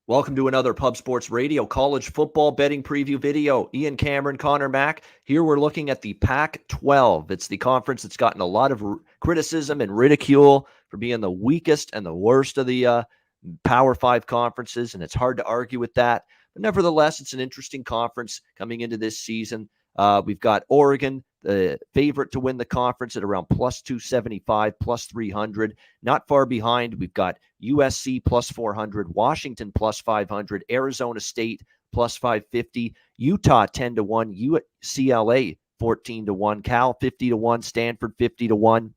Welcome to another Pub Sports Radio college football betting preview video. Ian, Cameron, Conor Mac. Here we're looking at the Pac-12. It's the conference that's gotten a lot of criticism and ridicule for being the weakest and the worst of the Power 5 conferences, and it's hard to argue with that. But nevertheless, it's an interesting conference coming into this season. We've got Oregon, the favorite to win the conference, at around plus 275, plus 300. Not far behind, we've got USC plus 400, Washington plus 500, Arizona State plus 550, Utah 10-1, UCLA 14-1, Cal 50-1, Stanford 50-1.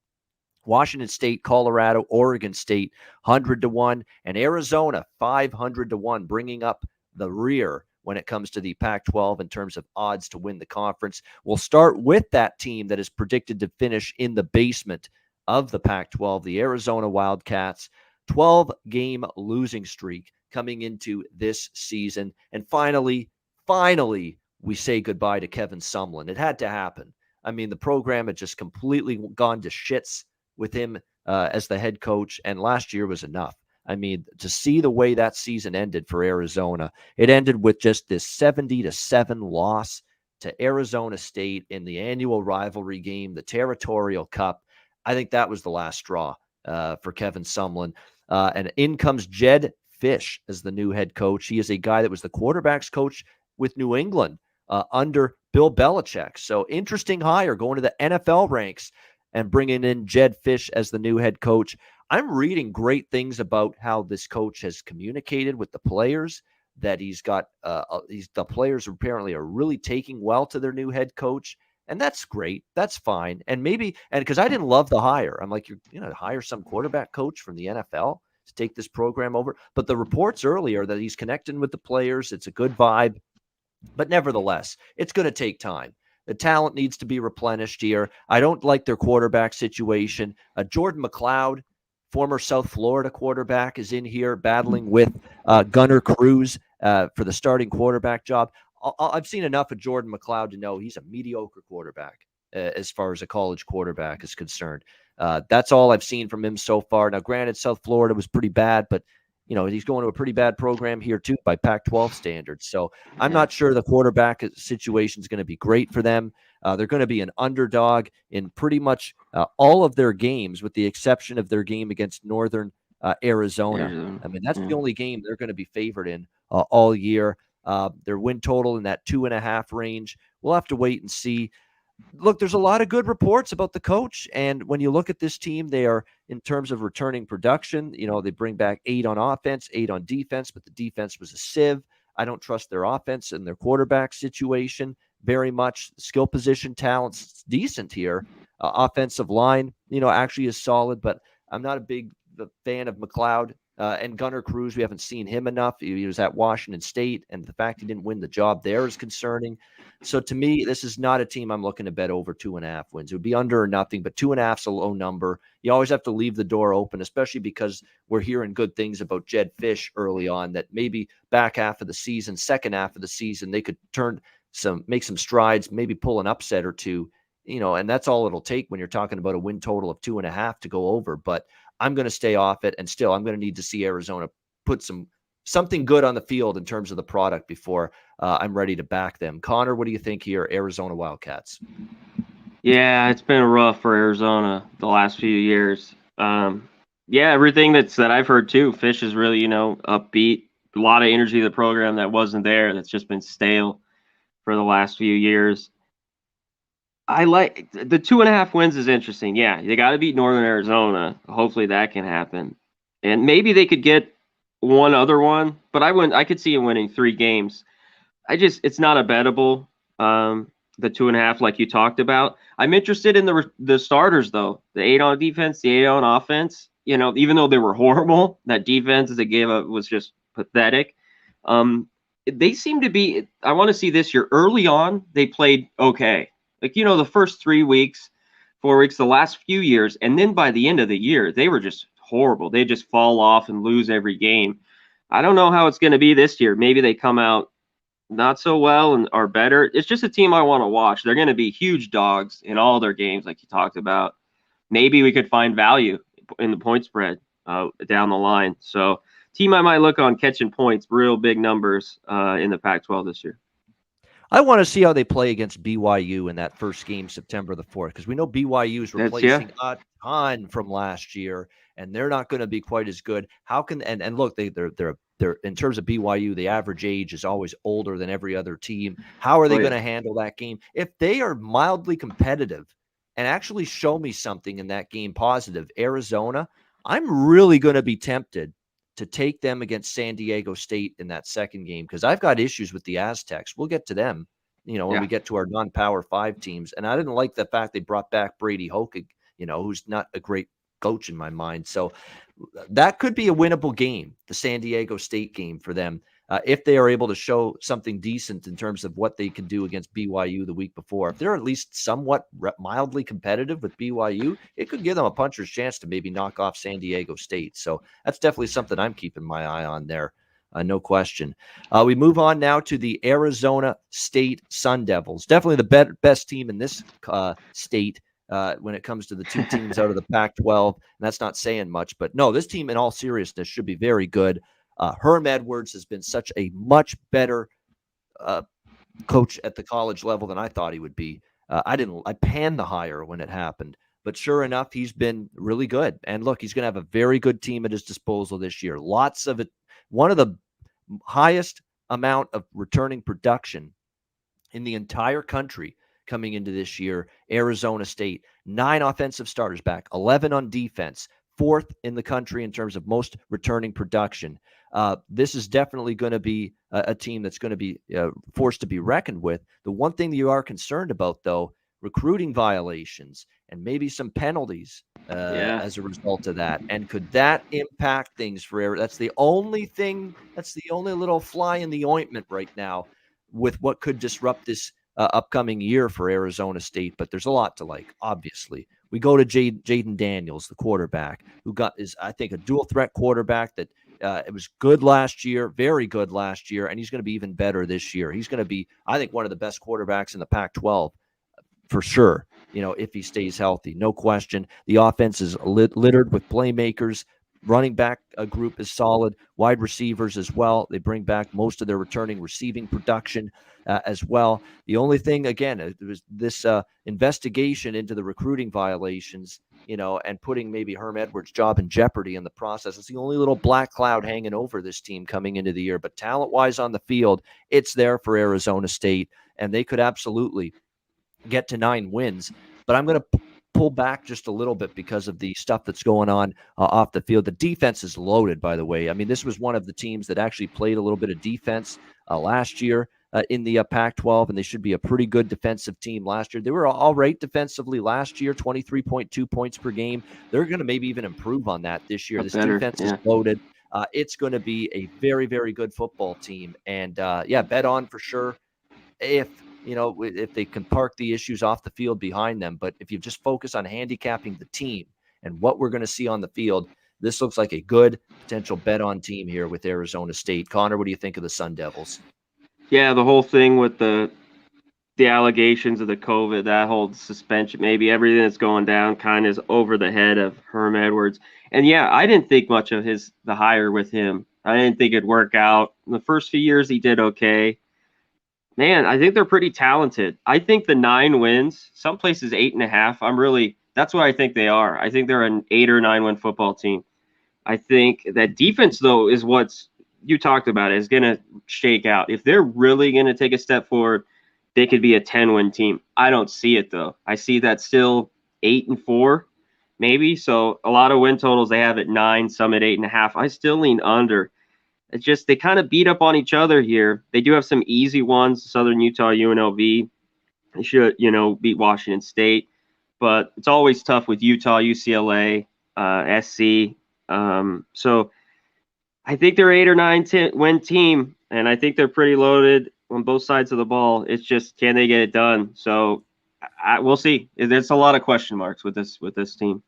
Washington State, Colorado, Oregon State 100-1, and Arizona 500-1, bringing up the rear when it comes to the Pac-12 in terms of odds to win the conference. We'll start with that team that is predicted to finish in the basement of the Pac-12, the Arizona Wildcats. 12-game losing streak coming into this season. And finally, we say goodbye to Kevin Sumlin. It had to happen. I mean, the program had just completely gone to shits with him as the head coach, and last year was enough. I mean, to see the way that season ended for Arizona, it ended with just this 70-7 loss to Arizona State in the annual rivalry game, the Territorial Cup. I think that was the last straw for Kevin Sumlin. And in comes Jedd Fisch as the new head coach. He is a guy that was the quarterback's coach with New England under Bill Belichick. So interesting hire, going to the NFL ranks and bringing in Jedd Fisch as the new head coach. I'm reading great things about how this coach has communicated with the players, that he's got the players apparently are really taking well to their new head coach. And that's great. That's fine. And because I didn't love the hire. I'm like, you're going to hire some quarterback coach from the NFL to take this program over. But the reports earlier that he's connecting with the players, it's a good vibe. But nevertheless, it's going to take time. The talent needs to be replenished here. I don't like their quarterback situation. Jordan Macleod, former South Florida quarterback, is in here battling with Gunnar Cruz for the starting quarterback job. I've seen enough of Jordan Macleod to know he's a mediocre quarterback as far as a college quarterback is concerned. That's all I've seen from him so far. Now, granted, South Florida was pretty bad, but he's going to a pretty bad program here too by Pac-12 standards. So I'm not sure the quarterback situation is going to be great for them. They're going to be an underdog in pretty much all of their games, with the exception of their game against Northern Arizona. I mean, that's the only game they're going to be favored in all year. Their win total in that 2.5 range. We'll have to wait and see. Look, there's a lot of good reports about the coach. And when you look at this team, they are, in terms of returning production, they bring back 8 on offense, 8 on defense, but the defense was a sieve. I don't trust their offense and their quarterback situation very much. Skill position talent's decent here. Offensive line, actually is solid, but I'm not a big fan of Macleod. And Gunnar Cruz, we haven't seen him enough. He was at Washington State, and the fact he didn't win the job there is concerning. So to me, this is not a team I'm looking to bet over 2.5 wins. It would be under or nothing, but 2.5 is a low number. You always have to leave the door open, especially because we're hearing good things about Jedd Fisch early on, that maybe back half of the season, second half of the season, they could make some strides, maybe pull an upset or two, and that's all it'll take when you're talking about a win total of 2.5 to go over. But I'm going to stay off it, and still I'm going to need to see Arizona put something good on the field in terms of the product before I'm ready to back them. Connor, what do you think here, Arizona Wildcats? Yeah, it's been rough for Arizona the last few years. Everything that I've heard too. Fisch is really, upbeat. A lot of energy to the program that wasn't there. That's just been stale for the last few years. I like the 2.5 wins is interesting. Yeah, they got to beat Northern Arizona. Hopefully that can happen, and maybe they could get one other one. But I could see him winning 3 games. It's not a bettable. The 2.5, like you talked about. I'm interested in the starters though. The 8 on defense, the 8 on offense. Even though they were horrible, that defense they gave up was just pathetic. They seem to be. I want to see this year. Early on, they played okay. Like, the first 3 weeks, 4 weeks, the last few years, and then by the end of the year, they were just horrible. They just fall off and lose every game. I don't know how it's going to be this year. Maybe they come out not so well and are better. It's just a team I want to watch. They're going to be huge dogs in all their games, like you talked about. Maybe we could find value in the point spread down the line. So team I might look on catching points, real big numbers in the Pac-12 this year. I want to see how they play against BYU in that first game, September the 4th, because we know BYU is replacing a ton from last year, and they're not going to be quite as good. How can and look, they're in terms of BYU, the average age is always older than every other team. How are they going to handle that game? If they are mildly competitive and actually show me something in that game positive, Arizona, I'm really going to be tempted to take them against San Diego State in that second game, because I've got issues with the Aztecs. We'll get to them, when we get to our non-Power 5 teams. And I didn't like the fact they brought back Brady Hoke, who's not a great coach in my mind. So that could be a winnable game, the San Diego State game for them, if they are able to show something decent in terms of what they can do against BYU the week before. If they're at least somewhat mildly competitive with BYU, it could give them a puncher's chance to maybe knock off San Diego State. So that's definitely something I'm keeping my eye on there. No question. We move on now to the Arizona State Sun Devils. Definitely the best team in this state when it comes to the two teams out of the Pac-12. And that's not saying much. But no, this team, in all seriousness, should be very good. Herm Edwards has been such a much better coach at the college level than I thought he would be. I panned the hire when it happened. But sure enough, he's been really good. And look, he's going to have a very good team at his disposal this year. Lots of it. One of the highest amount of returning production in the entire country coming into this year, Arizona State. 9 offensive starters back, 11 on defense, 4th in the country in terms of most returning production. This is definitely going to be a team that's going to be forced to be reckoned with. The one thing that you are concerned about, though, recruiting violations and maybe some penalties as a result of that. And could that impact things for Arizona? That's the only thing, that's the only little fly in the ointment right now with what could disrupt this upcoming year for Arizona State. But there's a lot to like, obviously. We go to Jayden Daniels, the quarterback, who is, I think, a dual threat quarterback that it was good last year, very good last year, and he's going to be even better this year. He's going to be, I think, one of the best quarterbacks in the Pac-12 for sure, if he stays healthy. No question. The offense is littered with playmakers. Running back group is solid. Wide receivers as well. They bring back most of their returning receiving production as well. The only thing, again, it was this investigation into the recruiting violations, and putting maybe Herm Edwards' job in jeopardy in the process. It's the only little black cloud hanging over this team coming into the year. But talent-wise on the field, it's there for Arizona State, and they could absolutely get to 9 wins. But I'm going to pull back just a little bit because of the stuff that's going on off the field. The defense is loaded, by the way. I mean, this was one of the teams that actually played a little bit of defense last year in the Pac-12, and they should be a pretty good defensive team last year. They were all right defensively last year, 23.2 points per game. They're going to maybe even improve on that this year. This defense is loaded. It's going to be a very, very good football team. And, bet on for sure if they can park the issues off the field behind them. But if you just focus on handicapping the team and what we're going to see on the field, this looks like a good potential bet on team here with Arizona State. Connor, what do you think of the Sun Devils? Yeah, the whole thing with the allegations of the COVID, that whole suspension, maybe everything that's going down kind of is over the head of Herm Edwards. And yeah, I didn't think much of the hire with him. I didn't think it'd work out. In the first few years, he did okay. Man, I think they're pretty talented. I think the 9 wins, some places 8.5. That's what I think they are. I think they're an 8 or 9 win football team. I think that defense, though, is what's you talked about, is going to shake out. If they're really going to take a step forward, they could be a 10-win team. I don't see it, though. I see that still 8-4, maybe. So a lot of win totals, they have at 9, some at 8.5. I still lean under. It's just they kind of beat up on each other here. They do have some easy ones, Southern Utah, UNLV. They should, beat Washington State. But it's always tough with Utah, UCLA, SC. So I think they're 8 or 9 win team, and I think they're pretty loaded on both sides of the ball. It's just, can they get it done? So we'll see. There's a lot of question marks with this team.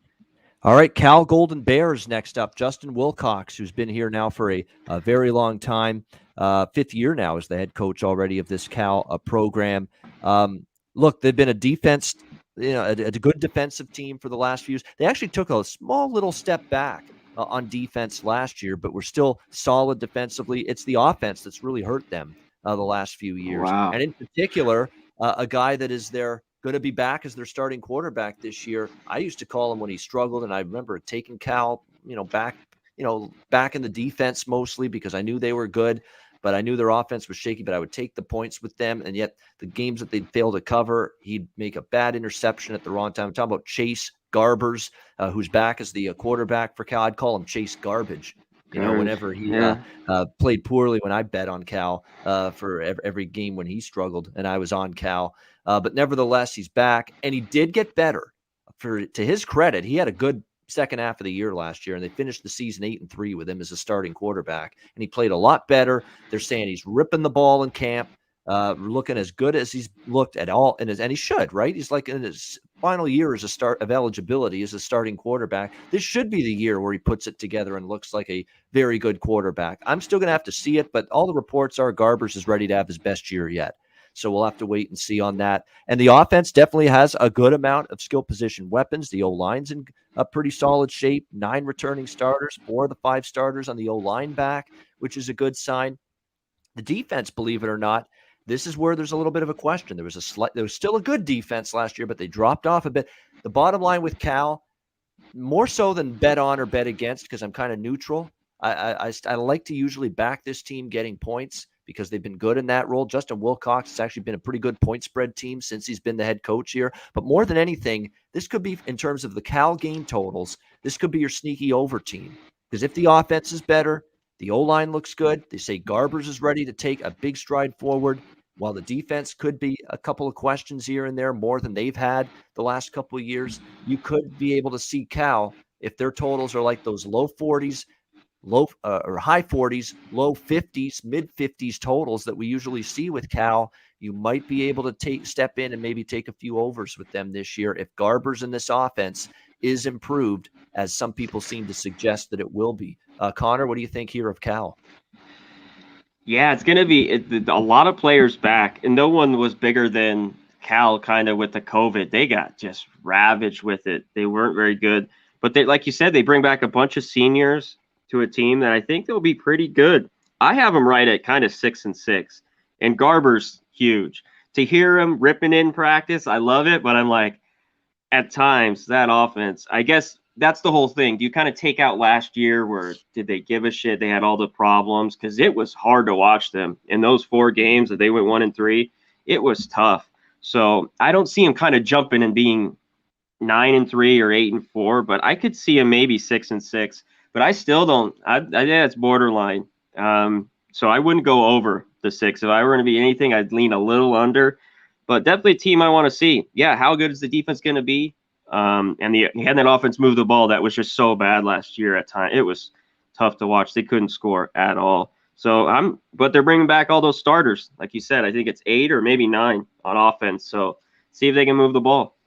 All right, Cal Golden Bears next up. Justin Wilcox, who's been here now for a very long time, 5th year now as the head coach already of this Cal program. Look, they've been a defense, a good defensive team for the last few years. They actually took a small little step back on defense last year, but we're still solid defensively. It's the offense that's really hurt them the last few years. Wow. And in particular, a guy that is going to be back as their starting quarterback this year. I used to call him when he struggled, and I remember taking Cal, back in the defense mostly because I knew they were good, but I knew their offense was shaky, but I would take the points with them. And yet the games that they'd fail to cover, he'd make a bad interception at the wrong time. I'm talking about Chase Garbers, who's back as the quarterback for Cal. I'd call him Chase Garbage, whenever he played poorly when I bet on Cal for every game when he struggled and I was on Cal. But nevertheless, he's back, and he did get better. To his credit, he had a good second half of the year last year, and they finished the season 8-3 with him as a starting quarterback, and he played a lot better. They're saying he's ripping the ball in camp, looking as good as he's looked at all, and he should, right? He's like in his final year as of eligibility as a starting quarterback. This should be the year where he puts it together and looks like a very good quarterback. I'm still going to have to see it, but all the reports are Garbers is ready to have his best year yet. So we'll have to wait and see on that. And the offense definitely has a good amount of skill position weapons. The O-line's in a pretty solid shape. 9 returning starters, 4 of the 5 starters on the O-line back, which is a good sign. The defense, believe it or not, this is where there's a little bit of a question. There was still a good defense last year, but they dropped off a bit. The bottom line with Cal, more so than bet on or bet against, because I'm kind of neutral, I like to usually back this team getting points because they've been good in that role. Justin Wilcox has actually been a pretty good point spread team since he's been the head coach here. But more than anything, this could be, in terms of the Cal game totals, this could be your sneaky over team. Because if the offense is better, the O-line looks good. They say Garbers is ready to take a big stride forward, while the defense could be a couple of questions here and there, more than they've had the last couple of years. You could be able to see Cal, if their totals are like those low 40s, or high 40s, low 50s, mid 50s totals that we usually see with Cal, you might be able to step in and maybe take a few overs with them this year if Garbers in this offense is improved, as some people seem to suggest that it will be. Connor, what do you think here of Cal? Yeah, it's going to be a lot of players back, and no one was bigger than Cal kind of with the COVID. They got just ravaged with it. They weren't very good. But they, like you said, they bring back a bunch of seniors to a team that I think they'll be pretty good. I have them right at kind of 6-6, and Garber's huge. To hear him ripping in practice, I love it, but I'm like, at times, that offense, I guess that's the whole thing. Do you kind of take out last year where did they give a shit? They had all the problems because it was hard to watch them. In those 4 games that they went 1-3, it was tough. So I don't see him kind of jumping and being 9-3 or 8-4, but I could see him maybe 6-6. But I still don't. I think it's borderline. So I wouldn't go over the 6. If I were going to be anything, I'd lean a little under. But definitely a team I want to see. Yeah, how good is the defense going to be? And had that offense move the ball that was just so bad last year at times. It was tough to watch. They couldn't score at all. But they're bringing back all those starters. Like you said, I think it's 8 or maybe 9 on offense. So see if they can move the ball.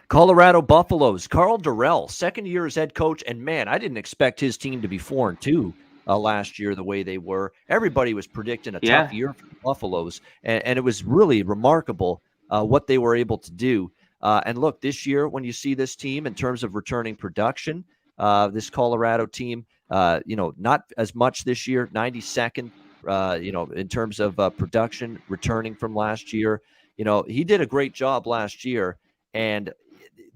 Colorado Buffaloes, Carl Durrell, second year as head coach. And man, I didn't expect his team to be 4-2 last year the way they were. Everybody was predicting a tough year for the Buffaloes. And it was really remarkable what they were able to do. And look, this year, when you see this team in terms of returning production, this Colorado team, not as much this year, 92nd, in terms of production returning from last year. He did a great job last year. And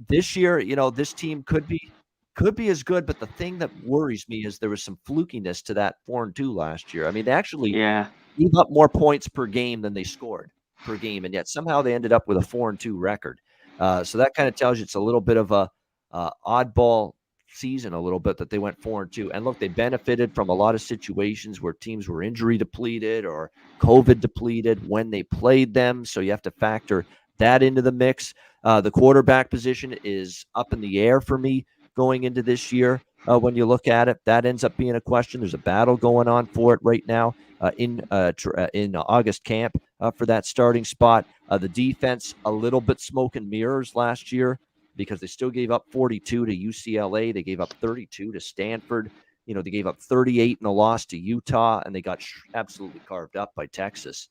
this year, this team could be as good, but the thing that worries me is there was some flukiness to that 4-2 last year. I mean, they actually gave up more points per game than they scored per game, and yet somehow they ended up with a 4-2 record. So that kind of tells you it's a little bit of a oddball season, a little bit, that they went 4-2. And look, they benefited from a lot of situations where teams were injury depleted or COVID depleted when they played them. So you have to factor that into the mix. The quarterback position is up in the air for me going into this year. When you look at it, that ends up being a question. There's a battle going on for it right now in August camp for that starting spot. The defense, a little bit smoke and mirrors last year because they still gave up 42 to UCLA. They gave up 32 to Stanford. They gave up 38 in a loss to Utah, and they got absolutely carved up by Texas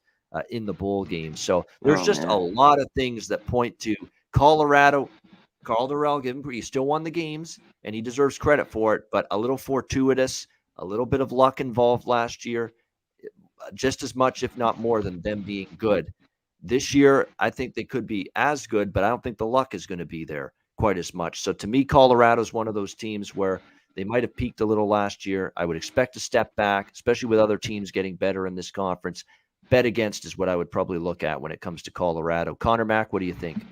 in the bowl game. So there's a lot of things that point to Colorado Carl Durrell, he still won the games, and he deserves credit for it, but a little fortuitous, a little bit of luck involved last year, just as much, if not more, than them being good. This year, I think they could be as good, but I don't think the luck is going to be there quite as much. So to me, Colorado's one of those teams where they might have peaked a little last year. I would expect a step back, especially with other teams getting better in this conference. Bet against is what I would probably look at when it comes to Colorado. Conor Mac, what do you think?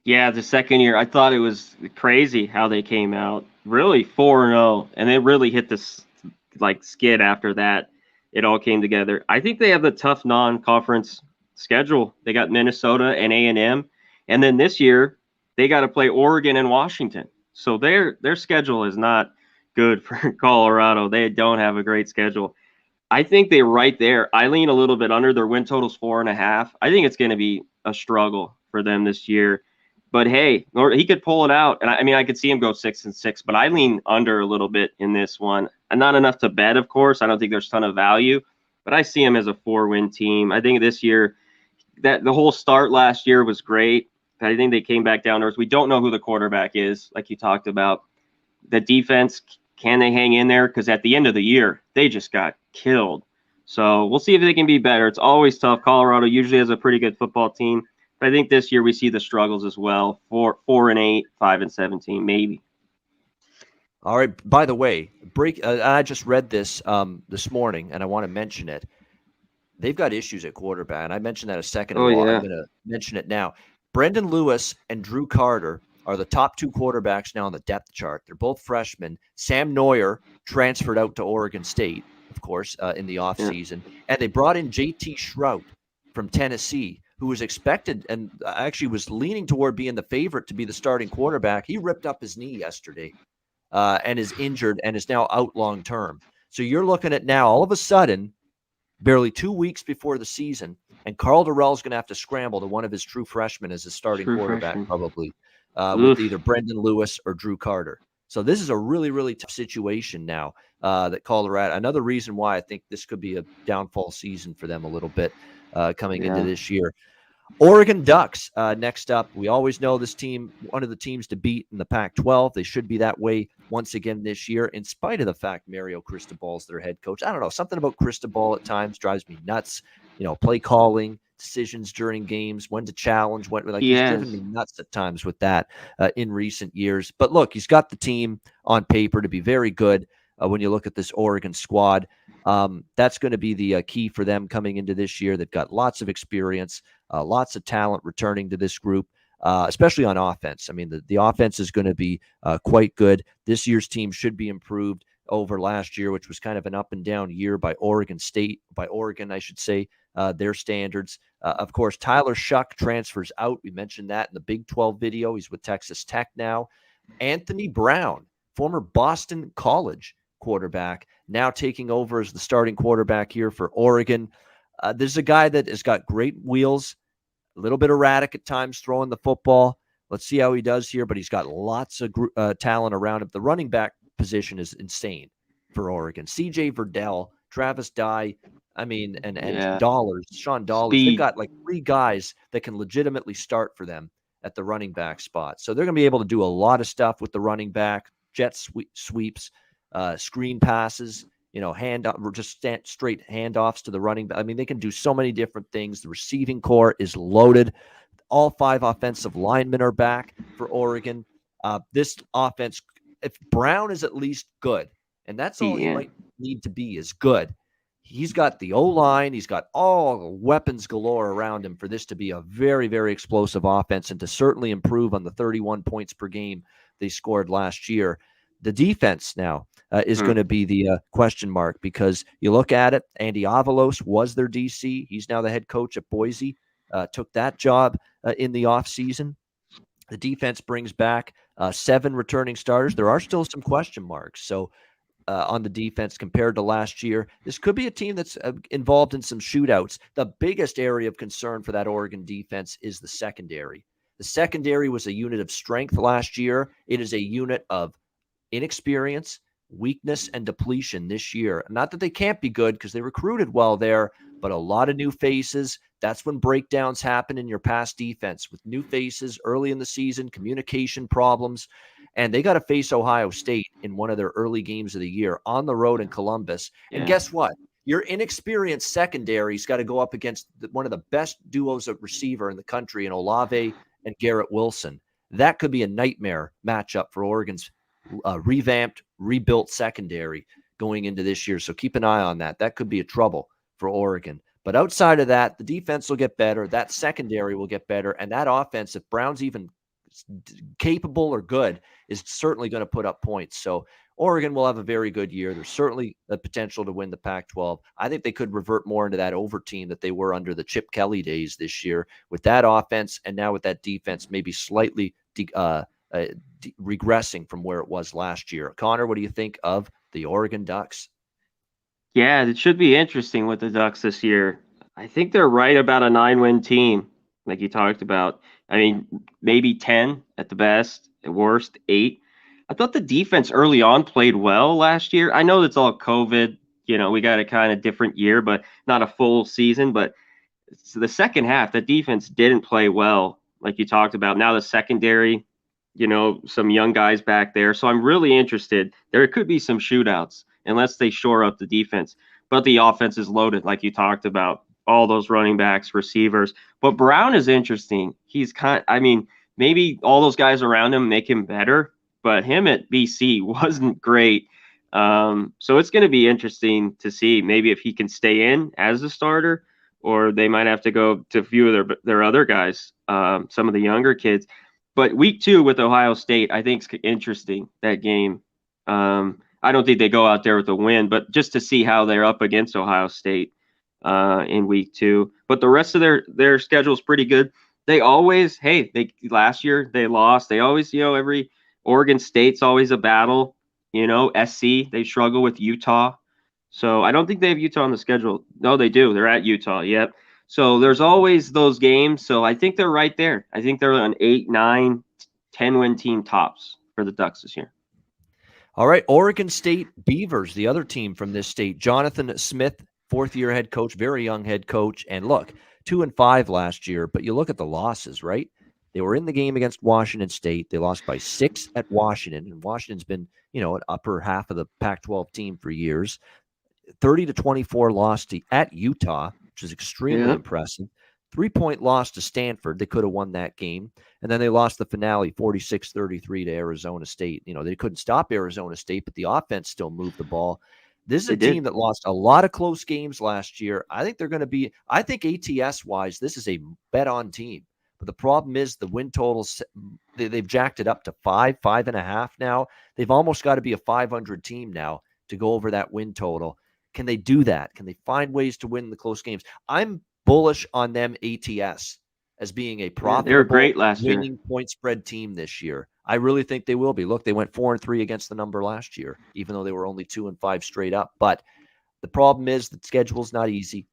Yeah, the second year, I thought it was crazy how they came out. Really 4-0, and they really hit this skid after that. It all came together. I think they have the tough non-conference schedule. They got Minnesota and A&M, and then this year they got to play Oregon and Washington. So their schedule is not good for Colorado. They don't have a great schedule. I think they're right there. I lean a little bit under. Their win total's 4.5. I think it's going to be a struggle for them this year. But hey, he could pull it out. And I could see him go 6-6, but I lean under a little bit in this one. And not enough to bet, of course. I don't think there's a ton of value, but I see him as a 4-win team. I think this year, that the whole start last year was great. I think they came back down to earth. We don't know who the quarterback is, like you talked about. The defense, can they hang in there? Because at the end of the year, they just got killed. So we'll see if they can be better. It's always tough. Colorado usually has a pretty good football team. But I think this year we see the struggles as well. 4-8, 5-17, maybe. All right. By the way, I just read this morning, and I want to mention it. They've got issues at quarterback, and I mentioned that a second ago. Yeah. I'm going to mention it now. Brendan Lewis and Drew Carter are the top two quarterbacks now on the depth chart. They're both freshmen. Sam Neuer transferred out to Oregon State, of course, in the offseason. Yeah. And they brought in J.T. Shrout from Tennessee, who was expected and actually was leaning toward being the favorite to be the starting quarterback. He ripped up his knee yesterday and is injured and is now out long term. So you're looking at now, all of a sudden, barely 2 weeks before the season, and Carl Durrell is going to have to scramble to one of his true freshmen as his starting quarterback, probably, with either Brendan Lewis or Drew Carter. So this is a really, really tough situation now that Colorado. Another reason why I think this could be a downfall season for them a little bit coming into this year. Oregon Ducks next up. We always know this team, one of the teams to beat in the Pac-12. They should be that way once again this year, in spite of the fact Mario Cristobal is their head coach. I don't know. Something about Cristobal at times drives me nuts. Play calling, decisions during games, when to challenge, he's driven me nuts at times with that in recent years. But look, he's got the team on paper to be very good when you look at this Oregon squad. That's going to be the key for them coming into this year. They've got lots of experience, lots of talent returning to this group, especially on offense. I mean, the offense is going to be quite good. This year's team should be improved over last year, which was kind of an up and down year by Oregon, I should say, their standards. Of course, Tyler Shuck transfers out. We mentioned that in the Big 12 video. He's with Texas Tech now. Anthony Brown, former Boston College quarterback, now taking over as the starting quarterback here for Oregon. There's a guy that has got great wheels, a little bit erratic at times throwing the football. Let's see how he does here, but he's got lots of talent around him. The running back position is insane for Oregon. CJ Verdell, Travis Dye, and Dollars, Sean Dollars. Speed. They've got like three guys that can legitimately start for them at the running back spot. So they're going to be able to do a lot of stuff with the running back, jet sweeps, screen passes, straight handoffs to the running back. They can do so many different things. The receiving core is loaded. All 5 offensive linemen are back for Oregon. This offense, if Brown is at least good, and that's all he might need to be, is good. He's got the O-line. He's got all weapons galore around him for this to be a very, very explosive offense and to certainly improve on the 31 points per game they scored last year. The defense now is going to be the question mark, because you look at it, Andy Avalos was their DC. He's now the head coach at Boise, took that job in the offseason. The defense brings back 7 returning starters. There are still some question marks. So on the defense compared to last year, this could be a team that's involved in some shootouts. The biggest area of concern for that Oregon defense is the secondary. The secondary was a unit of strength last year. It is a unit of inexperience, weakness, and depletion this year. Not that they can't be good, because they recruited well there, but a lot of new faces. That's when breakdowns happen in your past defense, with new faces early in the season, communication problems. And they got to face Ohio State in one of their early games of the year on the road in Columbus. Yeah. And guess what? Your inexperienced secondary's got to go up against one of the best duos of receiver in the country in Olave and Garrett Wilson. That could be a nightmare matchup for Oregon's revamped, rebuilt secondary going into this year. So keep an eye on that. That could be a trouble for Oregon. But outside of that, the defense will get better. That secondary will get better. And that offense, if Brown's even capable or good, is certainly going to put up points. So Oregon will have a very good year. There's certainly the potential to win the Pac-12. I think they could revert more into that over team that they were under the Chip Kelly days this year with that offense, and now with that defense maybe slightly regressing from where it was last year. Connor, what do you think of the Oregon Ducks? Yeah, it should be interesting with the Ducks this year. I think they're right about a 9-win team, like you talked about. I mean, maybe 10 at the best, at worst 8. I thought the defense early on played well last year. I know it's all COVID. We got a kind of different year, but not a full season. But the second half, the defense didn't play well, like you talked about. Now the secondary, some young guys back there. So I'm really interested. There could be some shootouts unless they shore up the defense. But the offense is loaded, like you talked about. All those running backs, receivers. But Brown is interesting. He's maybe all those guys around him make him better, but him at BC wasn't great. So it's going to be interesting to see maybe if he can stay in as a starter, or they might have to go to a few of their other guys, some of the younger kids. But week 2 with Ohio State, I think is interesting, that game. I don't think they go out there with a win, but just to see how they're up against Ohio State in week 2. But the rest of their schedule is pretty good. They always, last year they lost. They always, every Oregon State's always a battle. SC, they struggle with Utah. So I don't think they have Utah on the schedule. No, they do. They're at Utah. Yep. So there's always those games. So I think they're right there. I think they're an 8, 9, 10-win team tops for the Ducks this year. All right, Oregon State Beavers, the other team from this state. Jonathan Smith, fourth-year head coach, very young head coach. And look, 2-5 last year, but you look at the losses, right? They were in the game against Washington State. They lost by 6 at Washington, and Washington's been, an upper half of the Pac-12 team for years. 30-24 loss at Utah, which is extremely impressive. 3-point loss to Stanford. They could have won that game. And then they lost the finale 46-33 to Arizona State. They couldn't stop Arizona State, but the offense still moved the ball. This is a team that lost a lot of close games last year. I think they're going to be, ATS-wise, this is a bet-on team. But the problem is the win totals, they've jacked it up to 5.5 now. They've almost got to be a 500 team now to go over that win total. Can they do that? Can they find ways to win the close games? I'm bullish on them ATS as being a profitable, they were great last winning point spread team this year. I really think they will be. Look, they went 4-3 against the number last year, even though they were only 2-5 straight up. But the problem is the schedule's not easy.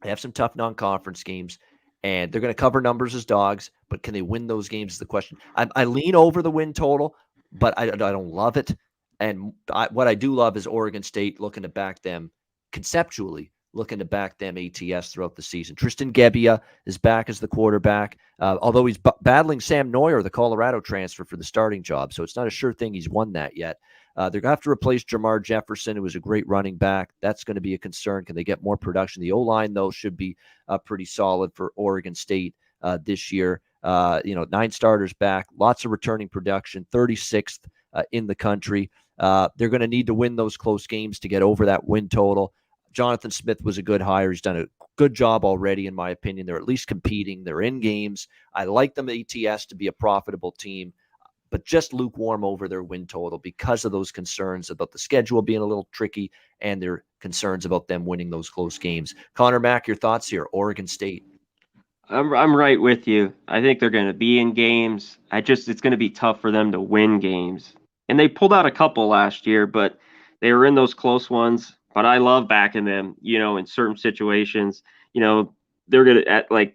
They have some tough non-conference games, and they're going to cover numbers as dogs. But can they win those games is the question. I lean over the win total, but I don't love it. And what I do love is Oregon State looking to back them conceptually, looking to back them ATS throughout the season. Tristan Gebbia is back as the quarterback, although he's battling Sam Neuer, the Colorado transfer, for the starting job. So it's not a sure thing he's won that yet. They're going to have to replace Jamar Jefferson, who was a great running back. That's going to be a concern. Can they get more production? The O-line, though, should be pretty solid for Oregon State this year. 9 starters back, lots of returning production, 36th in the country. They're going to need to win those close games to get over that win total. Jonathan Smith was a good hire. He's done a good job already, in my opinion. They're at least competing. They're in games. I like them ATS to be a profitable team, but just lukewarm over their win total because of those concerns about the schedule being a little tricky and their concerns about them winning those close games. Conor Mac, your thoughts here? Oregon State. I'm right with you. I think they're going to be in games. It's going to be tough for them to win games. And they pulled out a couple last year, but they were in those close ones. But I love backing them, in certain situations. They're going to,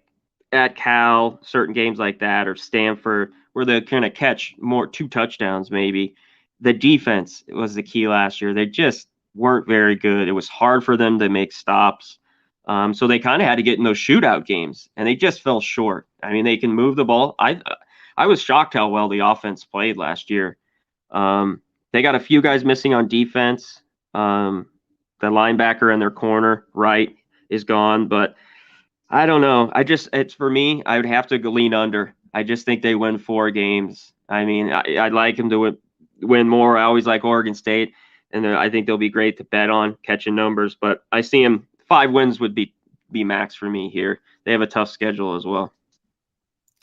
at Cal, certain games like that, or Stanford, where they're going to catch 2 touchdowns maybe. The defense was the key last year. They just weren't very good. It was hard for them to make stops. So they kind of had to get in those shootout games, and they just fell short. I mean, they can move the ball. I was shocked how well the offense played last year. They got a few guys missing on defense. The linebacker in their corner, right, is gone. But I don't know. It's for me, I would have to lean under. I just think they win 4 games. I mean, I'd like them to win more. I always like Oregon State, and I think they'll be great to bet on, catching numbers. But I see them 5 wins would be max for me here. They have a tough schedule as well.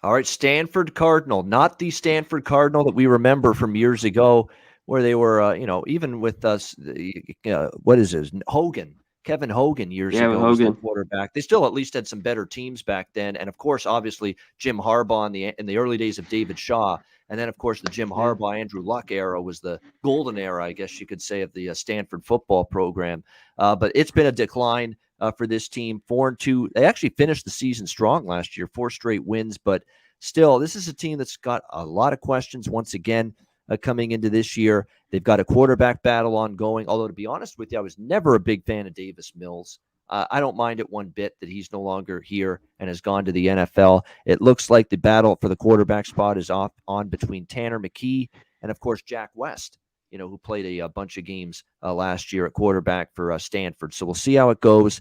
All right, Stanford Cardinal, not the Stanford Cardinal that we remember from years ago, where they were, even with us, what is his Kevin Hogan years ago was the quarterback. They still at least had some better teams back then, and of course, obviously Jim Harbaugh in the early days of David Shaw, and then of course the Jim Harbaugh Andrew Luck era was the golden era, I guess you could say, of the Stanford football program. But it's been a decline for this team. 4-2. They actually finished the season strong last year, 4 straight wins, but still, this is a team that's got a lot of questions once again. Coming into this year, they've got a quarterback battle ongoing. Although, to be honest with you, I was never a big fan of Davis Mills. I don't mind it one bit that he's no longer here and has gone to the NFL. It looks like the battle for the quarterback spot is on between Tanner McKee and, of course, Jack West, who played a bunch of games last year at quarterback for Stanford. So we'll see how it goes.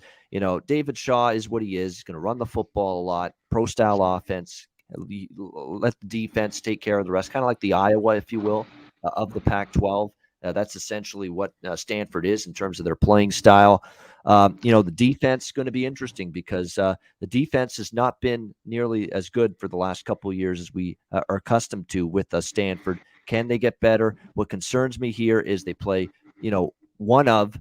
David Shaw is what he is. He's going to run the football a lot, pro-style offense. Let the defense take care of the rest, kind of like the Iowa, if you will, of the Pac-12. That's essentially what Stanford is in terms of their playing style. The defense is going to be interesting because the defense has not been nearly as good for the last couple of years as we are accustomed to with Stanford. Can they get better? What concerns me here is they play, one of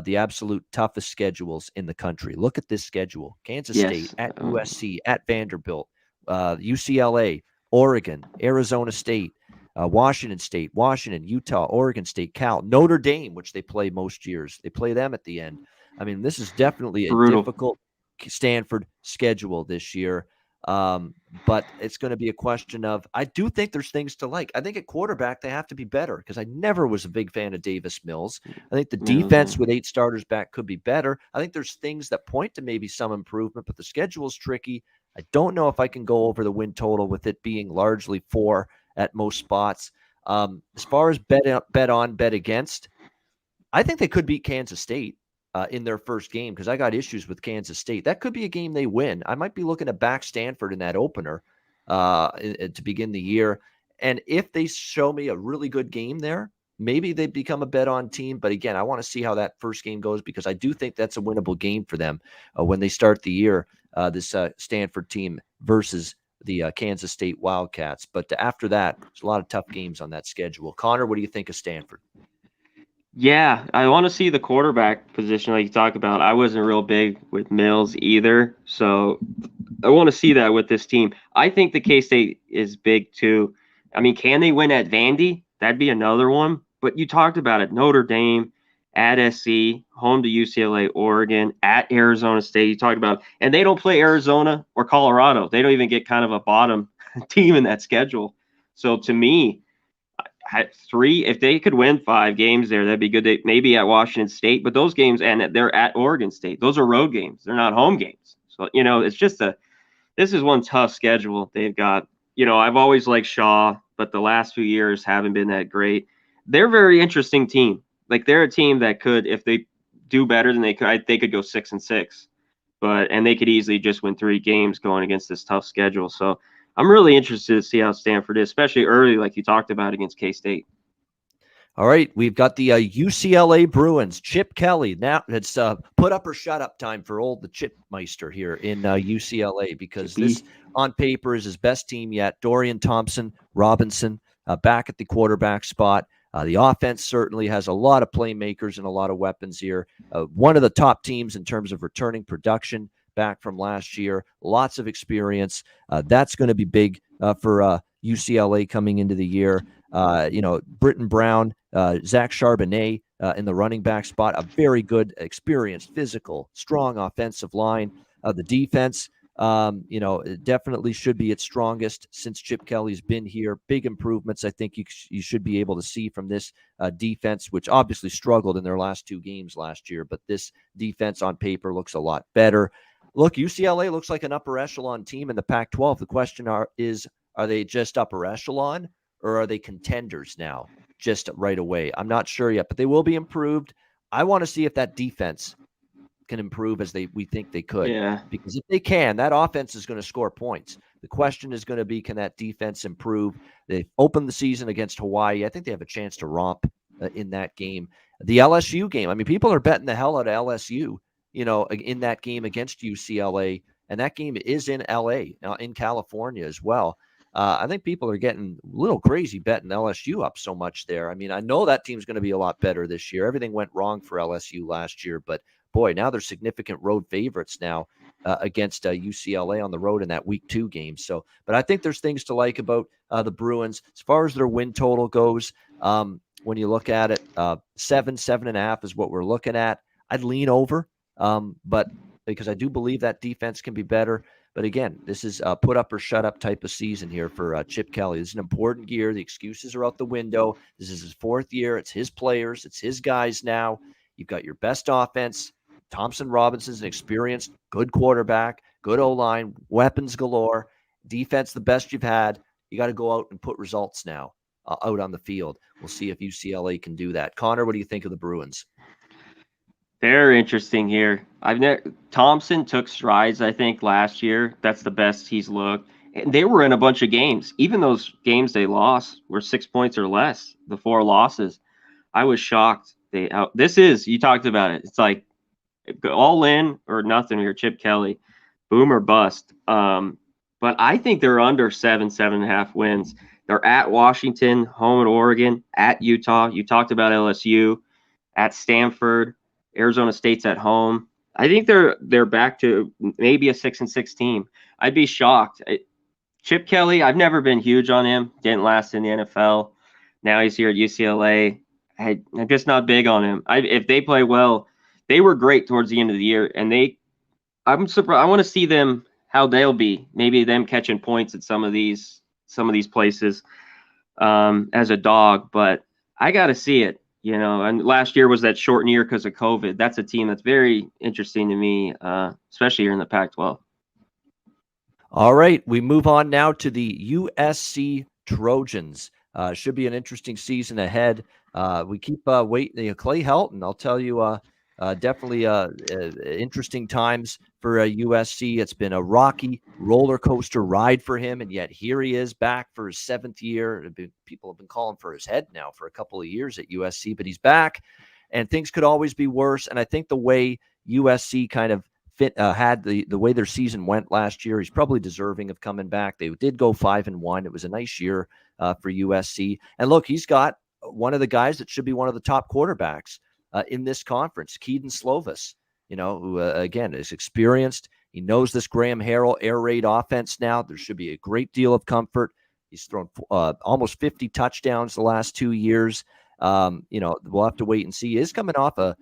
the absolute toughest schedules in the country. Look at this schedule: Kansas State, at USC, at Vanderbilt, UCLA, Oregon, Arizona State, Washington State, Washington, Utah, Oregon State, Cal, Notre Dame, which they play most years. They play them at the end. I mean, this is definitely a difficult Stanford schedule this year. But it's going to be a question of, I do think there's things to like. I think at quarterback, they have to be better because I never was a big fan of Davis Mills. I think the defense with 8 starters back could be better. I think there's things that point to maybe some improvement, but the schedule is tricky. I don't know if I can go over the win total with it being largely 4 at most spots. As far as bet on, bet against, I think they could beat Kansas State in their first game because I got issues with Kansas State. That could be a game they win. I might be looking to back Stanford in that opener to begin the year. And if they show me a really good game there, maybe they become a bet on team. But again, I want to see how that first game goes because I do think that's a winnable game for them when they start the year, this Stanford team versus the Kansas State Wildcats. But after that, there's a lot of tough games on that schedule. Connor, what do you think of Stanford? Yeah, I want to see the quarterback position like you talk about. I wasn't real big with Mills either, so I want to see that with this team. I think the K-State is big too. I mean, can they win at Vandy? That'd be another one. But you talked about it, Notre Dame, at SC, home to UCLA, Oregon, at Arizona State. You talked about, and they don't play Arizona or Colorado. They don't even get kind of a bottom team in that schedule. So to me, if they could win 5 games there, that'd be good. Maybe at Washington State, but those games, and they're at Oregon State. Those are road games. They're not home games. So, it's just this is one tough schedule they've got. I've always liked Shaw, but the last few years haven't been that great. They're a very interesting team. Like they're a team that could, if they do better than they could go 6-6, and they could easily just win 3 games going against this tough schedule. So I'm really interested to see how Stanford is, especially early, like you talked about against K-State. All right, we've got the UCLA Bruins. Chip Kelly. Now it's put up or shut up time for the Chipmeister here in UCLA because this on paper is his best team yet. Dorian Thompson Robinson back at the quarterback spot. The offense certainly has a lot of playmakers and a lot of weapons here. One of the top teams in terms of returning production back from last year. Lots of experience. That's going to be big for UCLA coming into the year. Britton Brown, Zach Charbonnet in the running back spot, a very good, experienced, physical, strong offensive line. The defense, It definitely should be its strongest since Chip Kelly's been here. Big improvements, I think you should be able to see from this defense, which obviously struggled in their last 2 games last year, but this defense on paper looks a lot better. Look, UCLA looks like an upper echelon team in the Pac-12. The question is, are they just upper echelon or are they contenders now just right away? I'm not sure yet, but they will be improved. I want to see if that defense can improve as we think they could. Yeah. Because if they can, that offense is going to score points. The question is going to be, can that defense improve? They've opened the season against Hawaii. I think they have a chance to romp in that game. The LSU game, I mean, people are betting the hell out of LSU, in that game against UCLA. And that game is in LA, in California as well. I think people are getting a little crazy betting LSU up so much there. I mean, I know that team's going to be a lot better this year. Everything went wrong for LSU last year, but boy, now they're significant road favorites now against UCLA on the road in that week 2 game. So, but I think there's things to like about the Bruins as far as their win total goes. When you look at it, 7.5 is what we're looking at. I'd lean over, but because I do believe that defense can be better. But again, this is a put up or shut up type of season here for Chip Kelly. This is an important year. The excuses are out the window. This is his 4th year. It's his players. It's his guys now. You've got your best offense. Thompson Robinson's an experienced, good quarterback, good O-line, weapons galore, defense the best you've had. You got to go out and put results now out on the field. We'll see if UCLA can do that. Connor, what do you think of the Bruins? They're interesting here. Thompson took strides, I think, last year. That's the best he's looked. And they were in a bunch of games. Even those games they lost were 6 points or less, the 4 losses. I was shocked. You talked about it. It's like all in or nothing here, Chip Kelly, boom or bust. But I think they're under 7.5 wins. They're at Washington, home at Oregon, at Utah. You talked about LSU, at Stanford, Arizona State's at home. I think they're back to maybe a 6-6 team. I'd be shocked. Chip Kelly, I've never been huge on him. Didn't last in the NFL. Now he's here at UCLA. I'm just not big on him. If they play well, they were great towards the end of the year, and I'm surprised. I want to see them how they'll be. Maybe them catching points at some of these places as a dog, but I got to see it. And last year was that shortened year because of COVID. That's a team that's very interesting to me, especially here in the Pac-12. All right, we move on now to the USC Trojans. Should be an interesting season ahead. We keep waiting. Clay Helton, I'll tell you, definitely interesting times for USC. It's been a rocky roller coaster ride for him, and yet here he is back for his 7th year. People have been calling for his head now for a couple of years at USC, but he's back, and things could always be worse. And I think the way USC kind of had the way their season went last year, he's probably deserving of coming back. They did go 5-1. It was a nice year for USC. And look, he's got one of the guys that should be one of the top quarterbacks in this conference, Keaton Slovis, who, again, is experienced. He knows this Graham Harrell air raid offense now. There should be a great deal of comfort. He's thrown almost 50 touchdowns the last 2 years. We'll have to wait and see. He is coming off a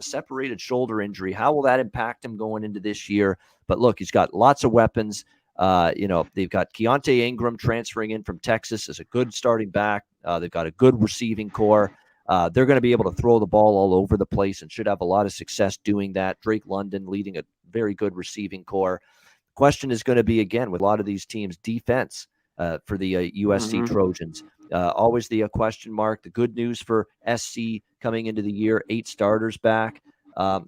separated shoulder injury. How will that impact him going into this year? But look, he's got lots of weapons. They've got Keontae Ingram transferring in from Texas as a good starting back. They've got a good receiving core. They're going to be able to throw the ball all over the place and should have a lot of success doing that. Drake London leading a very good receiving core. The question is going to be, again, with a lot of these teams, defense for the USC Trojans. Always the question mark. The good news for SC coming into the year, 8 starters back.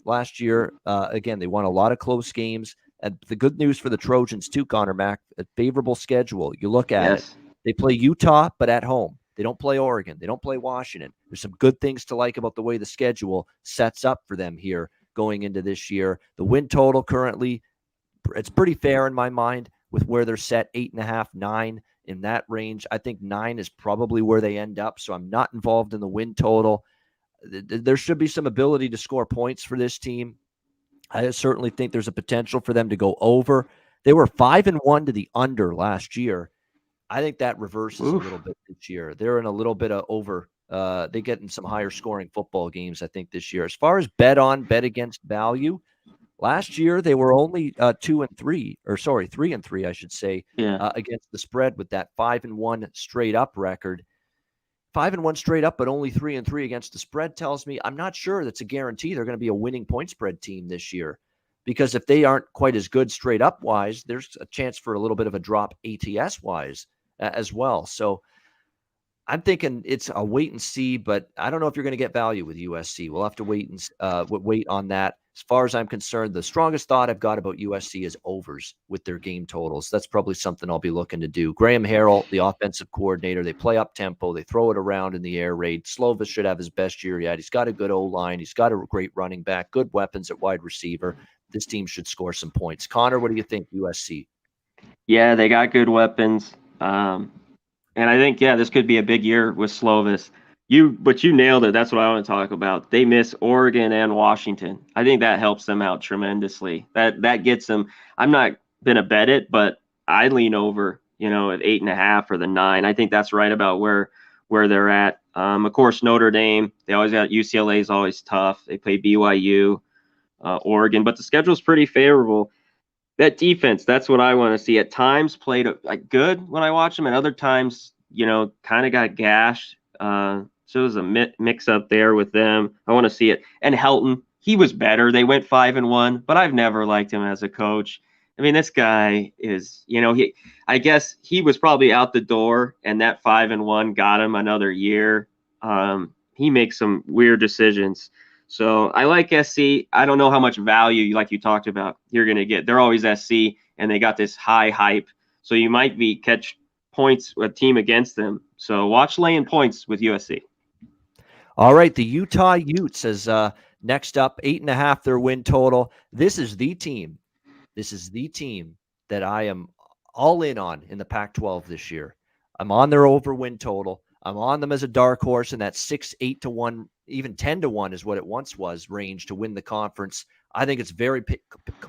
Last year, again, they won a lot of close games. And the good news for the Trojans, too, Conor Mac, a favorable schedule. You look at it. They play Utah, but at home. They don't play Oregon. They don't play Washington. There's some good things to like about the way the schedule sets up for them here going into this year. The win total currently, it's pretty fair in my mind with where they're set, 8.5, 9 in that range. I think 9 is probably where they end up, so I'm not involved in the win total. There should be some ability to score points for this team. I certainly think there's a potential for them to go over. They were 5-1 to the under last year. I think that reverses a little bit this year. They're in a little bit of over. They get in some higher scoring football games, I think, this year. As far as bet against value, Last year, they were only 3-3, I should say, Yeah. against the spread with that 5-1 straight up record. 5-1 straight up, but only 3-3 against the spread tells me I'm not sure that's a guarantee they're going to be a winning point spread team this year. Because if they aren't quite as good straight up wise, there's a chance for a little bit of a drop ATS wise as well. So I'm thinking it's a wait and see, but I don't know if you're going to get value with USC. We'll have to wait on that. As far as I'm concerned, the strongest thought I've got about USC is overs with their game totals. That's probably something I'll be looking to do. Graham Harrell, the offensive coordinator, they play up tempo. They throw it around in the air raid. Slovis should have his best year yet. He's got a good O-line. He's got a great running back, good weapons at wide receiver. This team should score some points. Connor, what do you think, USC? Yeah, they got good weapons. And I think, this could be a big year with Slovis. But you nailed it. That's what I want to talk about. They miss Oregon and Washington. I think that helps them out tremendously. That gets them. I'm not gonna bet it, but I lean over, at 8.5 or the 9. I think that's right about where they're at. Of course, Notre Dame. They always got UCLA is always tough. They play BYU, Oregon, but the schedule's pretty favorable. That defense, that's what I want to see. At times played like good when I watch them, and other times, kind of got gashed. So it was a mix up there with them. I want to see it. And Helton, he was better. They went 5-1, but I've never liked him as a coach. I mean, this guy is, I guess he was probably out the door, and that 5-1 got him another year. He makes some weird decisions. So I like SC. I don't know how much value, like you talked about, you're going to get. They're always SC, and they got this high hype. So you might catch points a team against them. So watch laying points with USC. All right, the Utah Utes is next up, 8.5 their win total. This is the team. This is the team that I am all in on in the Pac-12 this year. I'm on their over win total. I'm on them as a dark horse in that 6-8 to 1, even 10 to 1 is what it once was range to win the conference. I think it's very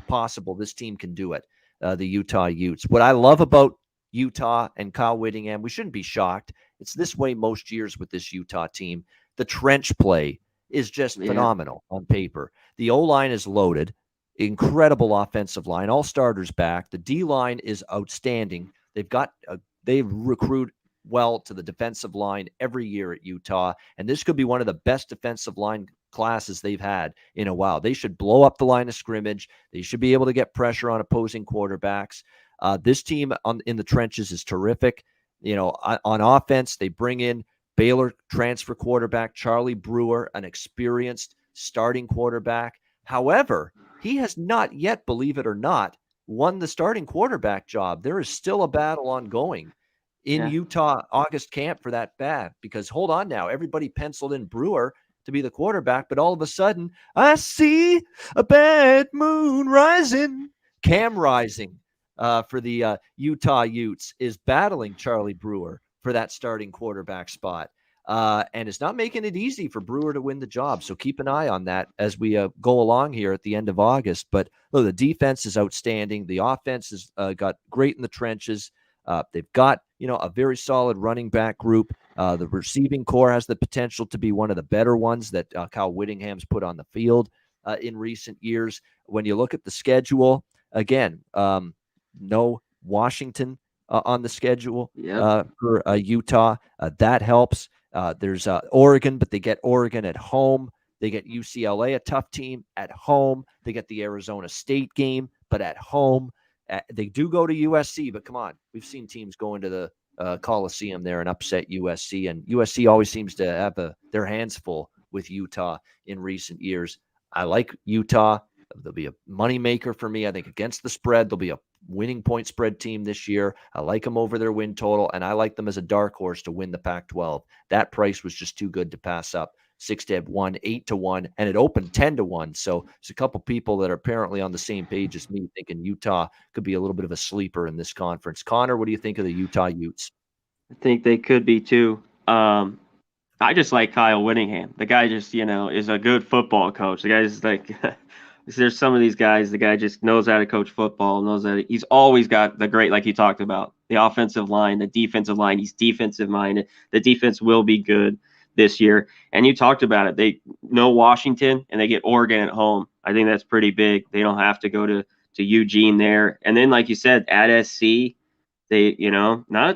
possible this team can do it, the Utah Utes. What I love about Utah and Kyle Whittingham, we shouldn't be shocked. It's this way most years with this Utah team. The trench play is just phenomenal on paper. The O-line is loaded. Incredible offensive line. All starters back. The D-line is outstanding. They recruit well to the defensive line every year at Utah, and this could be one of the best defensive line classes they've had in a while. They should blow up the line of scrimmage. They should be able to get pressure on opposing quarterbacks. This team in the trenches is terrific. On offense, they bring in Baylor transfer quarterback Charlie Brewer, an experienced starting quarterback. However, he has not yet, believe it or not, won the starting quarterback job. There is still a battle ongoing in Utah August camp for that bat, because hold on now, everybody penciled in Brewer to be the quarterback, but all of a sudden, I see a bad moon rising. Cam Rising for the Utah Utes is battling Charlie Brewer for that starting quarterback spot. And it's not making it easy for Brewer to win the job. So keep an eye on that as we go along here at the end of August. But look, the defense is outstanding. The offense has got great in the trenches. They've got, a very solid running back group. The receiving core has the potential to be one of the better ones that Kyle Whittingham's put on the field in recent years. When you look at the schedule, again, no Washington on the schedule for Utah. That helps. There's Oregon, but they get Oregon at home. They get UCLA, a tough team, at home. They get the Arizona State game, but at home. They do go to USC, but come on. We've seen teams go into the Coliseum there and upset USC, and USC always seems to have their hands full with Utah in recent years. I like Utah. They'll be a moneymaker for me. I think against the spread, they'll be a winning point spread team this year. I like them over their win total, and I like them as a dark horse to win the Pac-12. That price was just too good to pass up. 6-1, 8-1, and it opened 10-1. So there's a couple people that are apparently on the same page as me, thinking Utah could be a little bit of a sleeper in this conference. Connor, what do you think of the Utah Utes? I think they could be too. I just like Kyle Whittingham. The guy just, is a good football coach. The guy's like, there's some of these guys, the guy just knows how to coach football, knows that he's always got the great, like you talked about, the offensive line, the defensive line. He's defensive minded. The defense will be good. this year. And you talked about it. They know Washington and they get Oregon at home. I think that's pretty big. They don't have to go to Eugene there. And then, like you said, at SC, they,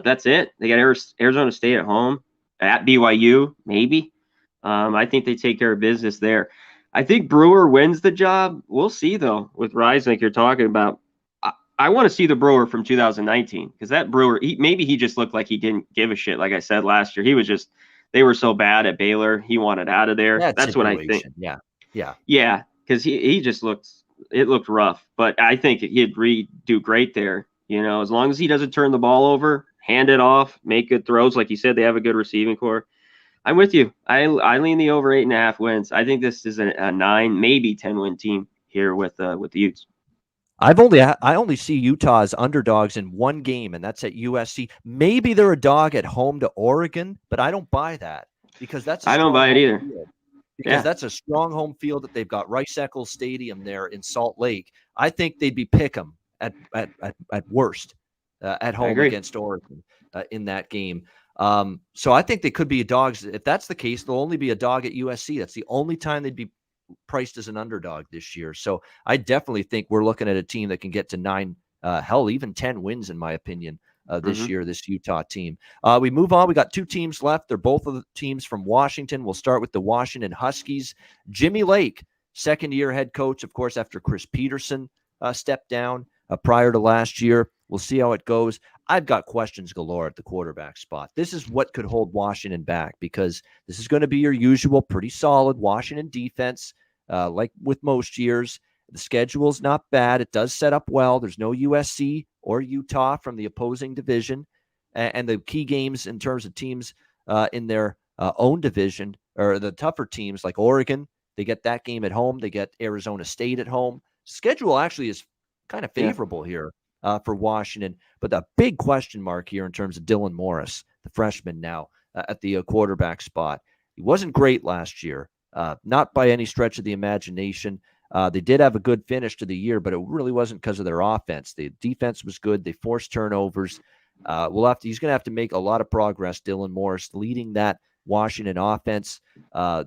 that's it. They got Arizona State at home, at BYU, maybe. I think they take care of business there. I think Brewer wins the job. We'll see, though, with Reisnick you're talking about. I want to see the Brewer from 2019 because that Brewer, maybe he just looked like he didn't give a shit. Like I said last year, he was just, they were so bad at Baylor. He wanted out of there. That's what I think. Yeah. Because he just looked rough. But I think he'd do great there. As long as he doesn't turn the ball over, hand it off, make good throws. Like you said, they have a good receiving core. I'm with you. I lean the over 8.5 wins. I think this is a 9, maybe 10 win team here with the Utes. I only see Utah as underdogs in one game, and that's at USC. Maybe they're a dog at home to Oregon, but I don't buy that because I don't buy it either. Because that's a strong home field that they've got Rice-Eccles Stadium there in Salt Lake. I think they'd be pick 'em at worst at home against Oregon in that game. So I think they could be dogs. If that's the case, they'll only be a dog at USC. That's the only time they'd be priced as an underdog this year. So I definitely think we're looking at a team that can get to 9, hell, even 10 wins, in my opinion, this year, this Utah team. We move on. We got 2 teams left. They're both of the teams from Washington. We'll start with the Washington Huskies. Jimmy Lake, second-year head coach, of course, after Chris Peterson stepped down prior to last year. We'll see how it goes. I've got questions galore at the quarterback spot. This is what could hold Washington back because this is going to be your usual pretty solid Washington defense, like with most years. The schedule's not bad. It does set up well. There's no USC or Utah from the opposing division. And the key games in terms of teams in their own division, or the tougher teams like Oregon, they get that game at home. They get Arizona State at home. Schedule actually is kind of favorable here for Washington. But the big question mark here in terms of Dylan Morris, the freshman now at the quarterback spot. He wasn't great last year, not by any stretch of the imagination. They did have a good finish to the year, but it really wasn't because of their offense. The defense was good. They forced turnovers. He's going to have to make a lot of progress, Dylan Morris, leading that Washington offense.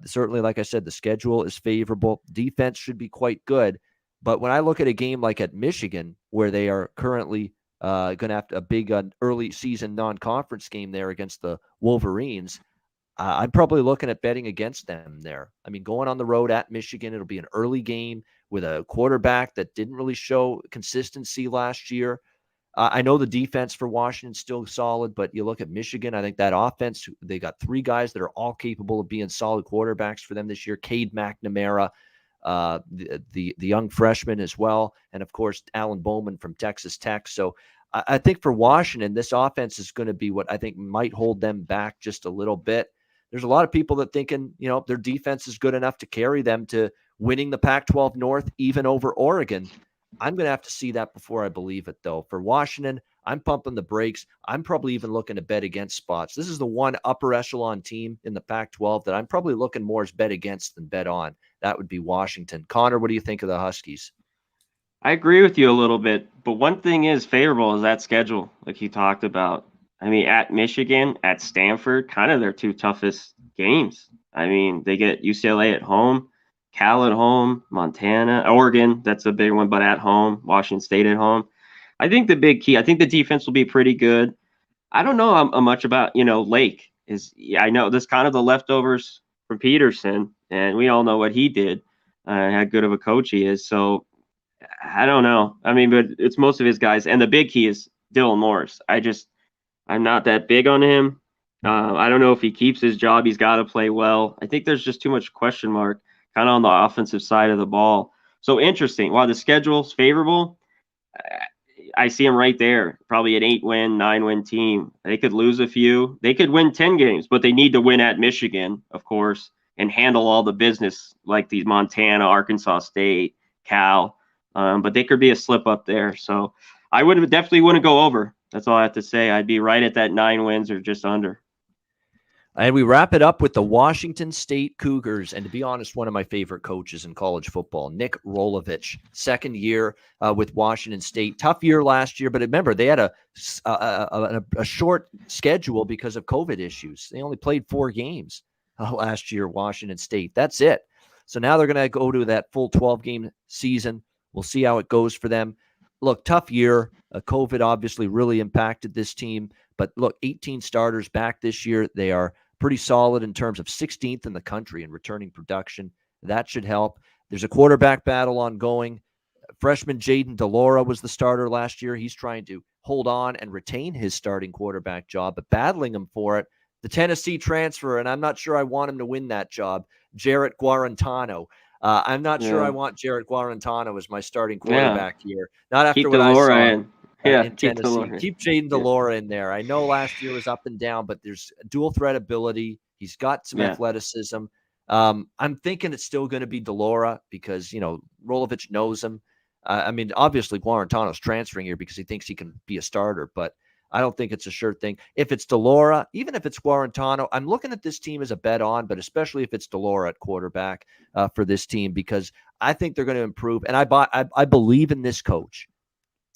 Certainly, like I said, the schedule is favorable. Defense should be quite good. But when I look at a game like at Michigan, where they are currently going to have a big early season non-conference game there against the Wolverines, I'm probably looking at betting against them there. I mean, going on the road at Michigan, it'll be an early game with a quarterback that didn't really show consistency last year. I know the defense for Washington's still solid, but you look at Michigan, I think that offense, they got 3 guys that are all capable of being solid quarterbacks for them this year. Cade McNamara, the young freshman as well, and of course, Alan Bowman from Texas Tech. So I think for Washington, this offense is going to be what I think might hold them back just a little bit. There's a lot of people that thinking, their defense is good enough to carry them to winning the Pac-12 North, even over Oregon. I'm going to have to see that before I believe it, though. For Washington, I'm pumping the brakes. I'm probably even looking to bet against spots. This is the one upper echelon team in the Pac-12 that I'm probably looking more as bet against than bet on. That would be Washington. Connor, what do you think of the Huskies? I agree with you a little bit, but one thing is favorable is that schedule, like you talked about. I mean, at Michigan, at Stanford, kind of their 2 toughest games. I mean, they get UCLA at home, Cal at home, Montana, Oregon, that's a big one, but at home, Washington State at home. I think the big key, I think the defense will be pretty good. I don't know much about, Lake. I know this kind of the leftovers from Peterson, and we all know what he did, how good of a coach he is. So I don't know. I mean, but it's most of his guys. And the big key is Dylan Morris. I'm not that big on him. I don't know if he keeps his job. He's got to play well. I think there's just too much question mark kind of on the offensive side of the ball. So interesting. While the schedule's favorable, I see him right there. Probably an 8-win, 9-win team. They could lose a few. They could win 10 games, but they need to win at Michigan, of course, and handle all the business like these Montana, Arkansas State, Cal. But they could be a slip up there. So I definitely wouldn't go over. That's all I have to say. I'd be right at that 9 wins or just under. And we wrap it up with the Washington State Cougars. And to be honest, one of my favorite coaches in college football, Nick Rolovich, second year with Washington State. Tough year last year, but remember, they had a short schedule because of COVID issues. They only played 4 games. last year, Washington State. That's it. So now they're going to go to that full 12-game season. We'll see how it goes for them. Look, tough year. COVID obviously really impacted this team. But look, 18 starters back this year. They are pretty solid in terms of 16th in the country in returning production. That should help. There's a quarterback battle ongoing. Freshman Jayden Daniels was the starter last year. He's trying to hold on and retain his starting quarterback job, but battling him for it. The Tennessee transfer, and I'm not sure I want him to win that job, Jarrett Guarantano. I'm not sure I want Jarrett Guarantano as my starting quarterback here. Not after what I saw in Tennessee. Keep Jayden Daniels in there. I know last year was up and down, but there's dual threat ability. He's got some athleticism. I'm thinking it's still going to be Daniels because, Rolovich knows him. I mean, obviously, Guarantano's transferring here because he thinks he can be a starter, but I don't think it's a sure thing. If it's Daniels, even if it's Guarantano, I'm looking at this team as a bet on, but especially if it's Daniels at quarterback for this team, because I think they're going to improve. And I believe in this coach.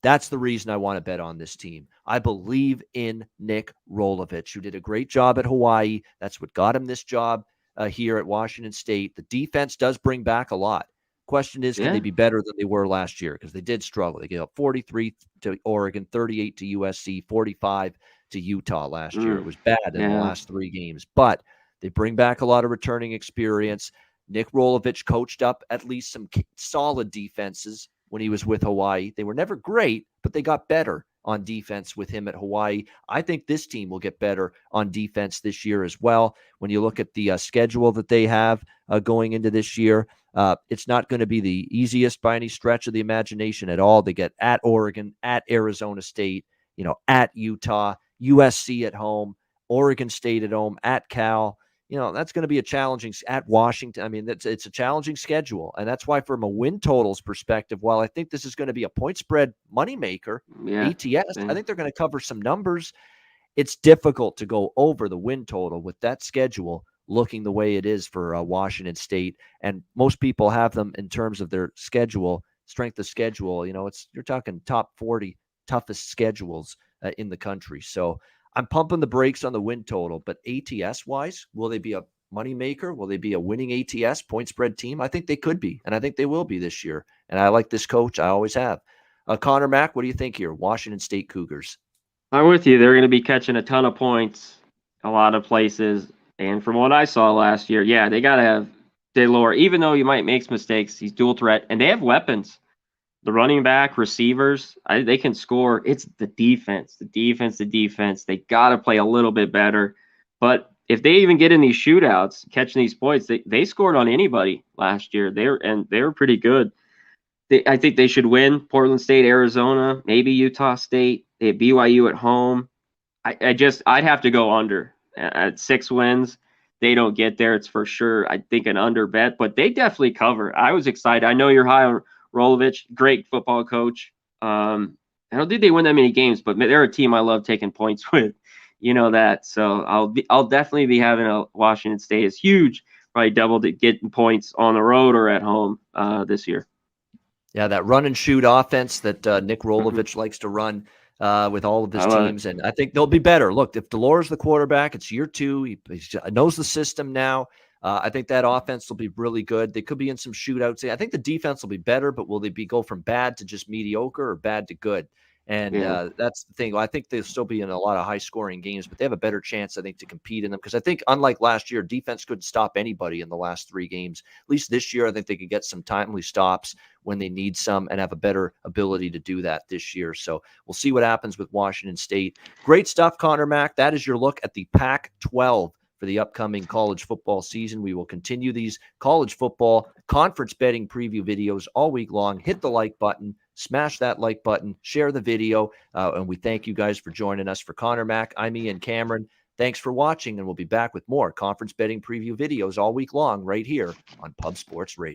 That's the reason I want to bet on this team. I believe in Nick Rolovich, who did a great job at Hawaii. That's what got him this job here at Washington State. The defense does bring back a lot. Question is, can they be better than they were last year? Because they did struggle. They gave up 43 to Oregon, 38 to USC, 45 to Utah last year. It was bad in the last 3 games. But they bring back a lot of returning experience. Nick Rolovich coached up at least some solid defenses when he was with Hawaii. They were never great, but they got better on defense with him at Hawaii. I think this team will get better on defense this year as well. When you look at the schedule that they have going into this year, it's not going to be the easiest by any stretch of the imagination at all. They get at Oregon, at Arizona State, at Utah, USC at home, Oregon State at home, at Cal. That's going to be a challenging at Washington. I mean, it's a challenging schedule. And that's why from a win totals perspective, while I think this is going to be a point spread moneymaker, ATS, I think they're going to cover some numbers. It's difficult to go over the win total with that schedule looking the way it is for Washington State. And most people have them in terms of their schedule, strength of schedule. You're talking top 40 toughest schedules in the country. So I'm pumping the brakes on the win total, but ATS-wise, will they be a moneymaker? Will they be a winning ATS point spread team? I think they could be, and I think they will be this year. And I like this coach. I always have. Conor Mac, what do you think here? Washington State Cougars. I'm with you. They're going to be catching a ton of points a lot of places. And from what I saw last year, they got to have Daniels. Even though he might make mistakes, he's dual threat, and they have weapons. The running back, receivers, they can score. It's the defense. They got to play a little bit better. But if they even get in these shootouts, catching these points, they scored on anybody last year. They were pretty good. I think they should win Portland State, Arizona, maybe Utah State. They have BYU at home. I'd have to go under at 6 wins. They don't get there. It's for sure, I think, an under bet, but they definitely cover. I was excited. I know you're high on Rolovich, great football coach. I don't think they win that many games, but they're a team I love taking points with. You know that. So I'll definitely be having a Washington State is huge, probably doubled it getting points on the road or at home this year. Yeah, that run and shoot offense that Nick Rolovich likes to run with all of his teams, and I think they'll be better. Look, if Daniels is the quarterback, it's year 2. He knows the system now. I think that offense will be really good. They could be in some shootouts. I think the defense will be better, but will they go from bad to just mediocre or bad to good? And that's the thing. I think they'll still be in a lot of high-scoring games, but they have a better chance, I think, to compete in them. Because I think, unlike last year, defense couldn't stop anybody in the last 3 games. At least this year, I think they could get some timely stops when they need some and have a better ability to do that this year. So we'll see what happens with Washington State. Great stuff, Conor Mac. That is your look at the Pac-12 for the upcoming college football season. We will continue these college football conference betting preview videos all week long. Hit the like button, smash that like button, share the video, and we thank you guys for joining us. For Conor Mac, I'm Ian Cameron. Thanks for watching, and we'll be back with more conference betting preview videos all week long right here on Pub Sports Radio.